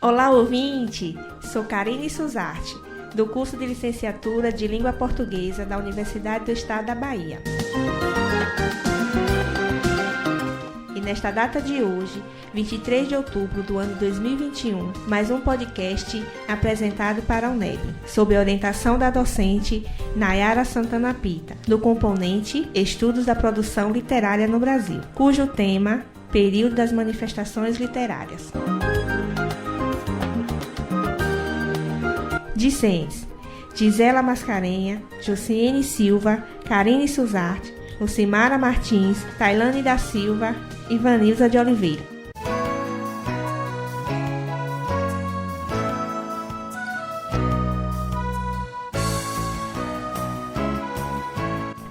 Olá, ouvinte! Sou Karine Suzarte, do curso de Licenciatura de Língua Portuguesa da Universidade do Estado da Bahia. E nesta data de hoje, 23 de outubro do ano 2021, mais um podcast apresentado para a UNEB, sob a orientação da docente Nayara Santana Pita, do componente Estudos da Produção Literária no Brasil, cujo tema Período das Manifestações Literárias. Discentes: Gisela Mascarenha, Josiane Silva, Karine Suzarte, Lucimara Martins, Tailane da Silva e Vanilza de Oliveira.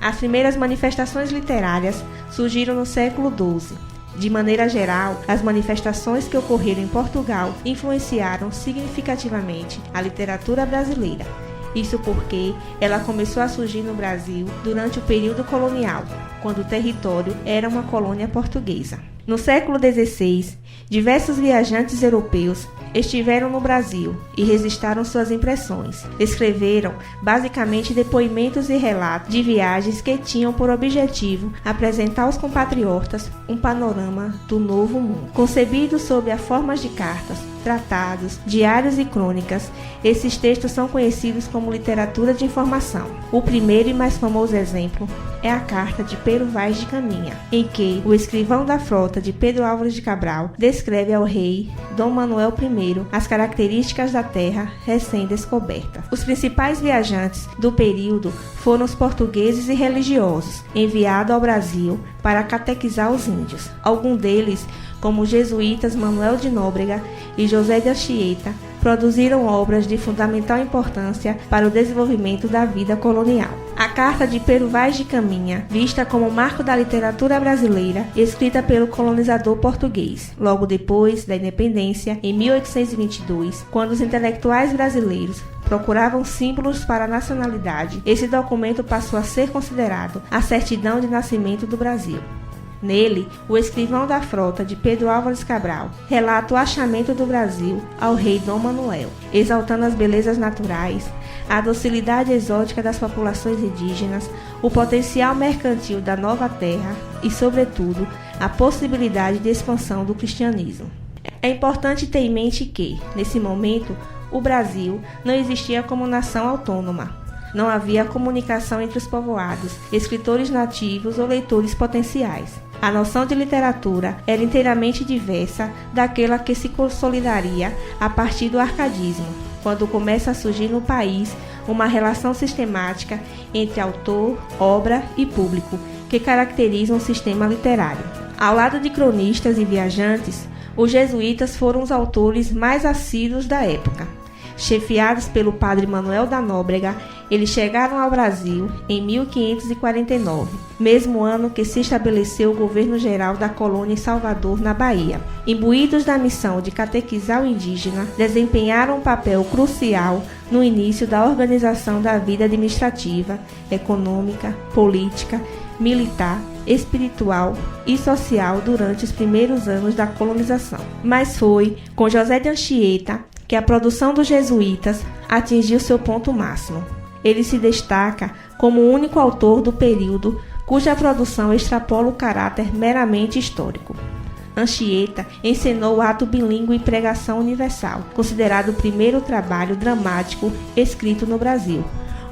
As primeiras manifestações literárias surgiram no século XII. De maneira geral, as manifestações que ocorreram em Portugal influenciaram significativamente a literatura brasileira. Isso porque ela começou a surgir no Brasil durante o período colonial, quando o território era uma colônia portuguesa. No século XVI, diversos viajantes europeus estiveram no Brasil e registraram suas impressões. Escreveram basicamente depoimentos e relatos de viagens que tinham por objetivo apresentar aos compatriotas um panorama do novo mundo. Concebidos sob a forma de cartas, tratados, diários e crônicas, esses textos são conhecidos como literatura de informação. O primeiro e mais famoso exemplo é a carta de Pero Vaz de Caminha, em que o escrivão da frota de Pedro Álvares de Cabral descreve ao rei Dom Manuel I as características da terra recém-descoberta. Os principais viajantes do período foram os portugueses e religiosos, enviados ao Brasil para catequizar os índios. Alguns deles, como os jesuítas Manuel de Nóbrega e José de Anchieta, produziram obras de fundamental importância para o desenvolvimento da vida colonial. A Carta de Pero Vaz de Caminha, vista como marco da literatura brasileira, escrita pelo colonizador português, logo depois da independência, em 1822, quando os intelectuais brasileiros procuravam símbolos para a nacionalidade, esse documento passou a ser considerado a certidão de nascimento do Brasil. Nele, o escrivão da frota de Pedro Álvares Cabral relata o achamento do Brasil ao rei Dom Manuel, exaltando as belezas naturais, a docilidade exótica das populações indígenas, o potencial mercantil da nova terra e, sobretudo, a possibilidade de expansão do cristianismo. É importante ter em mente que, nesse momento, o Brasil não existia como nação autônoma. Não havia comunicação entre os povoados, escritores nativos ou leitores potenciais. A noção de literatura era inteiramente diversa daquela que se consolidaria a partir do arcadismo, quando começa a surgir no país uma relação sistemática entre autor, obra e público, que caracteriza um sistema literário. Ao lado de cronistas e viajantes, os jesuítas foram os autores mais assíduos da época. Chefiados pelo padre Manuel da Nóbrega, eles chegaram ao Brasil em 1549, mesmo ano que se estabeleceu o governo geral da colônia em Salvador, na Bahia. Imbuídos da missão de catequizar o indígena, desempenharam um papel crucial no início da organização da vida administrativa, econômica, política, militar, espiritual e social durante os primeiros anos da colonização. Mas foi com José de Anchieta que a produção dos jesuítas atingiu seu ponto máximo. Ele se destaca como o único autor do período cuja produção extrapola o caráter meramente histórico. Anchieta encenou o ato bilíngue e pregação universal, considerado o primeiro trabalho dramático escrito no Brasil,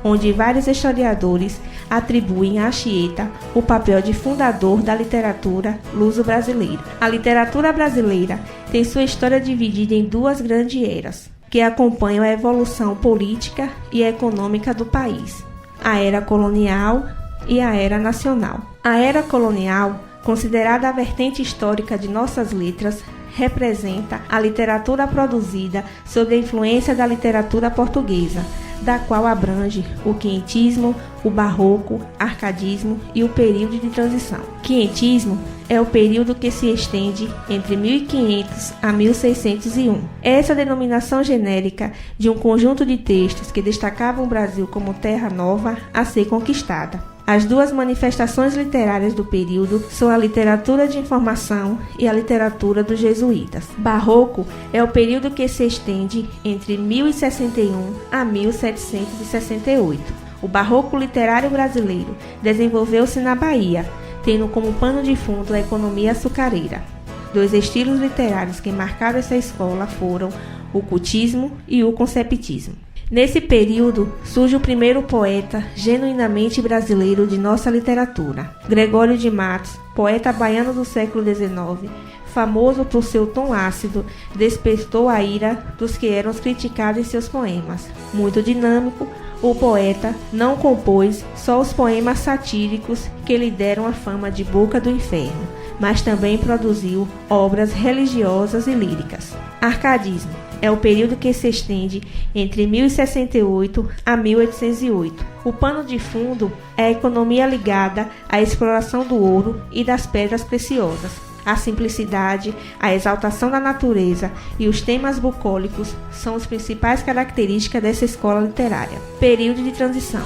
onde vários historiadores atribuem a Anchieta o papel de fundador da literatura luso-brasileira. A literatura brasileira tem sua história dividida em duas grandes eras, que acompanham a evolução política e econômica do país: a era colonial e a era nacional. A era colonial, considerada a vertente histórica de nossas letras, representa a literatura produzida sob a influência da literatura portuguesa, da qual abrange o quinhentismo, o barroco, arcadismo e o período de transição. Quinhentismo é o período que se estende entre 1500 a 1601. Essa denominação genérica de um conjunto de textos que destacavam o Brasil como terra nova a ser conquistada. A As duas manifestações literárias do período são a literatura de informação e a literatura dos jesuítas. Barroco é o período que se estende entre 1061 a 1768. O barroco literário brasileiro desenvolveu-se na Bahia, tendo como pano de fundo a economia açucareira. Dois estilos literários que marcaram essa escola foram o cultismo e o conceptismo. Nesse período, surge o primeiro poeta genuinamente brasileiro de nossa literatura. Gregório de Matos, poeta baiano do século XIX, famoso por seu tom ácido, despertou a ira dos que eram criticados em seus poemas. Muito dinâmico, o poeta não compôs só os poemas satíricos que lhe deram a fama de Boca do Inferno, mas também produziu obras religiosas e líricas. Arcadismo é o período que se estende entre 1068 a 1808. O pano de fundo é a economia ligada à exploração do ouro e das pedras preciosas. A simplicidade, a exaltação da natureza e os temas bucólicos são as principais características dessa escola literária. Período de transição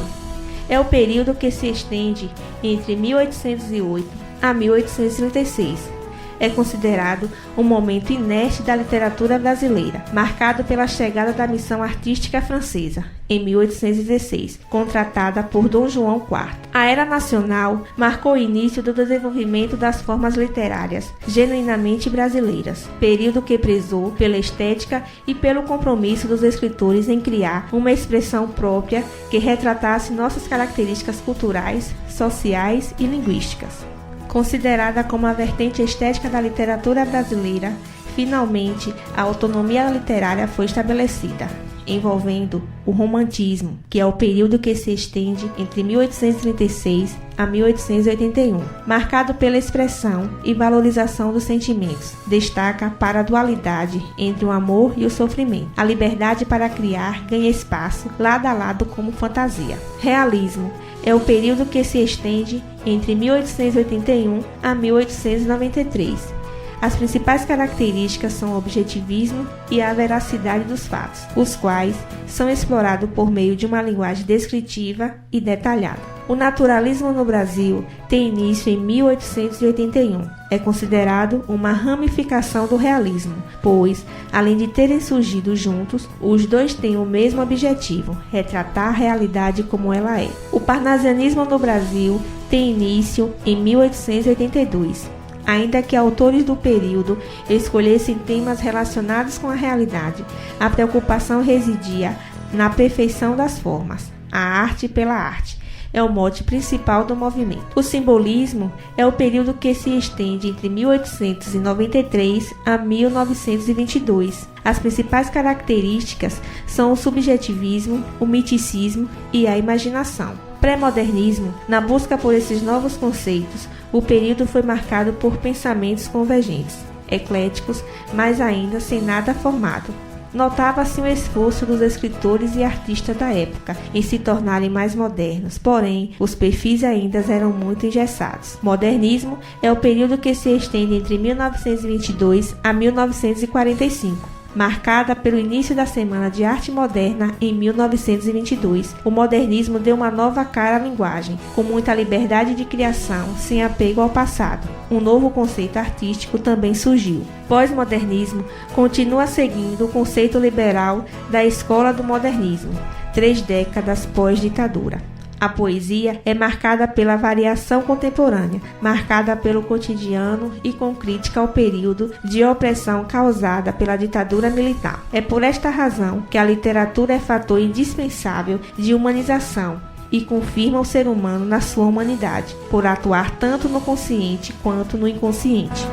é o período que se estende entre 1808 a 1836. É considerado um momento inerte da literatura brasileira, marcado pela chegada da missão artística francesa, em 1816, contratada por Dom João IV. A Era Nacional marcou o início do desenvolvimento das formas literárias genuinamente brasileiras, período que prezou pela estética e pelo compromisso dos escritores em criar uma expressão própria que retratasse nossas características culturais, sociais e linguísticas. Considerada como a vertente estética da literatura brasileira, finalmente a autonomia literária foi estabelecida, envolvendo o romantismo, que é o período que se estende entre 1836 a 1881, marcado pela expressão e valorização dos sentimentos. Destaca para a dualidade entre o amor e o sofrimento. A liberdade para criar ganha espaço lado a lado como fantasia. Realismo é o período que se estende entre 1881 a 1893. As principais características são o objetivismo e a veracidade dos fatos, os quais são explorados por meio de uma linguagem descritiva e detalhada. O naturalismo no Brasil tem início em 1881. É considerado uma ramificação do realismo, pois, além de terem surgido juntos, os dois têm o mesmo objetivo, retratar a realidade como ela é. O parnasianismo no Brasil tem início em 1882. Ainda que autores do período escolhessem temas relacionados com a realidade, a preocupação residia na perfeição das formas. A arte pela arte é o mote principal do movimento. O simbolismo é o período que se estende entre 1893 a 1922. As principais características são o subjetivismo, o miticismo e a imaginação. Pré-modernismo, na busca por esses novos conceitos, o período foi marcado por pensamentos convergentes, ecléticos, mas ainda sem nada formado. Notava-se um esforço dos escritores e artistas da época em se tornarem mais modernos, porém, os perfis ainda eram muito engessados. Modernismo é o período que se estende entre 1922 a 1945. Marcada pelo início da Semana de Arte Moderna em 1922, o modernismo deu uma nova cara à linguagem, com muita liberdade de criação, sem apego ao passado. Um novo conceito artístico também surgiu. Pós-modernismo continua seguindo o conceito liberal da escola do modernismo, 3 décadas pós-ditadura. A poesia é marcada pela variação contemporânea, marcada pelo cotidiano e com crítica ao período de opressão causada pela ditadura militar. É por esta razão que a literatura é fator indispensável de humanização e confirma o ser humano na sua humanidade, por atuar tanto no consciente quanto no inconsciente.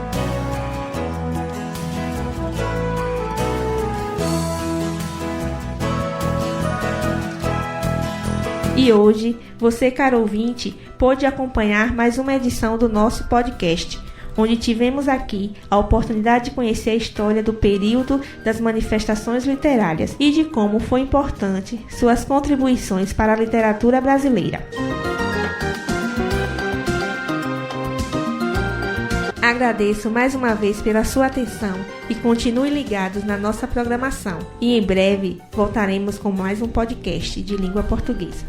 E hoje, você, caro ouvinte, pôde acompanhar mais uma edição do nosso podcast, onde tivemos aqui a oportunidade de conhecer a história do período das manifestações literárias e de como foi importante suas contribuições para a literatura brasileira. Agradeço mais uma vez pela sua atenção e continue ligados na nossa programação. E em breve voltaremos com mais um podcast de língua portuguesa.